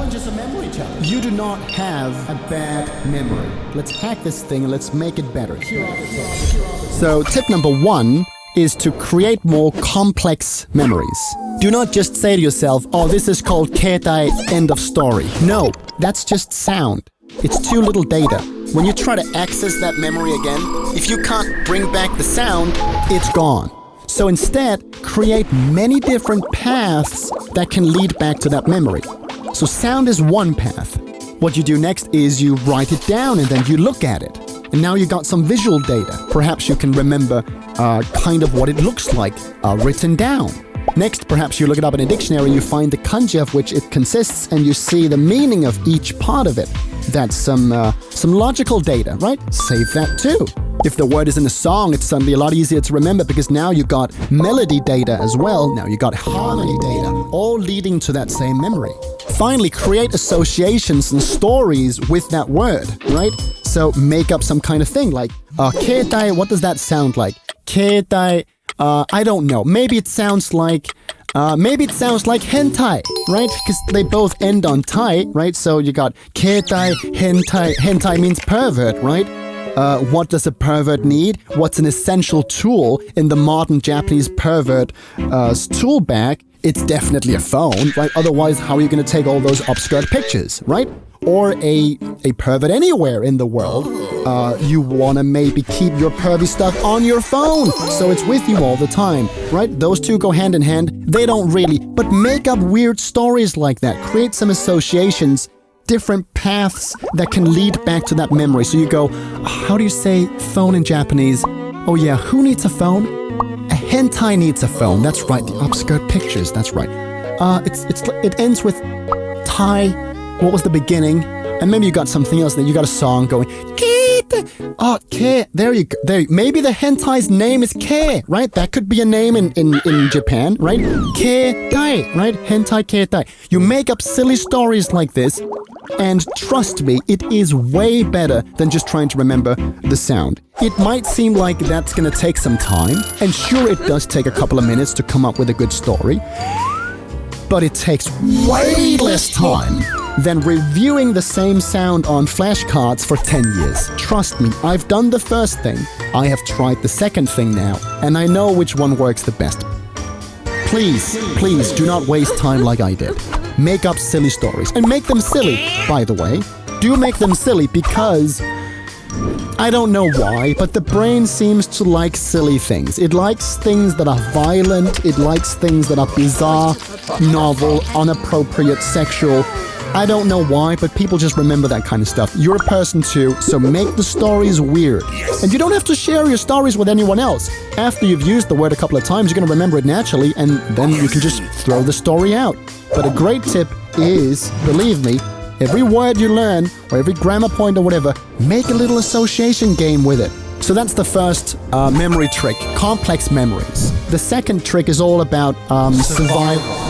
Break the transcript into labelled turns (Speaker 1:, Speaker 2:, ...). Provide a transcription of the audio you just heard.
Speaker 1: just a memory challenge. You do not have a bad memory. Let's hack this thing and let's make it better. So tip number 1 is to create more complex memories. Do not just say to yourself, oh, this is called ketai, end of story. No, that's just sound. It's too little data. When you try to access that memory again, if you can't bring back the sound, it's gone. So instead, create many different paths that can lead back to that memory. So sound is one path. What you do next is you write it down and then you look at it. And now you got some visual data. Perhaps you can remember kind of what it looks like written down. Next, perhaps you look it up in a dictionary, you find the kanji of which it consists, and you see the meaning of each part of it. That's some logical data, right? Save that too. If the word is in a song, it's suddenly a lot easier to remember because now you got melody data as well. Now you got harmony data, all leading to that same memory. Finally, create associations and stories with that word, right? So make up some kind of thing like, ketai, what does that sound like? Ketai, I don't know. Maybe it sounds like hentai, right? Because they both end on tai, right? So you got ketai, hentai. Hentai means pervert, right? What does a pervert need? What's an essential tool in the modern Japanese pervert tool bag? It's definitely a phone, right? Otherwise, how are you going to take all those upskirt pictures, right? Or a pervert anywhere in the world. You want to maybe keep your pervy stuff on your phone, so it's with you all the time, right? Those two go hand in hand. They don't really, but make up weird stories like that. Create some associations, different paths that can lead back to that memory. So you go, how do you say phone in Japanese? Oh yeah, who needs a phone? A hentai needs a phone. That's right, the upskirt pictures, that's right. It ends with tai. What was the beginning? And maybe you got something else, then you got a song going, oh, Ke, there you go. Maybe the hentai's name is Ke, right? That could be a name in Japan, right? Ketai, right? Hentai ketai. You make up silly stories like this, and trust me, it is way better than just trying to remember the sound. It might seem like that's gonna take some time, and sure, it does take a couple of minutes to come up with a good story, but it takes way less time than reviewing the same sound on flashcards for 10 years. Trust me, I've done the first thing. I have tried the second thing now, and I know which one works the best. Please do not waste time like I did. Make up silly stories. And make them silly, by the way. Do make them silly because I don't know why, but the brain seems to like silly things. It likes things that are violent. It likes things that are bizarre, novel, inappropriate, sexual. I don't know why, but people just remember that kind of stuff. You're a person too, so make the stories weird. And you don't have to share your stories with anyone else. After you've used the word a couple of times, you're going to remember it naturally, and then you can just throw the story out. But a great tip is, believe me, every word you learn, or every grammar point or whatever, make a little association game with it. So that's the first memory trick, complex memories. The second trick is all about survival.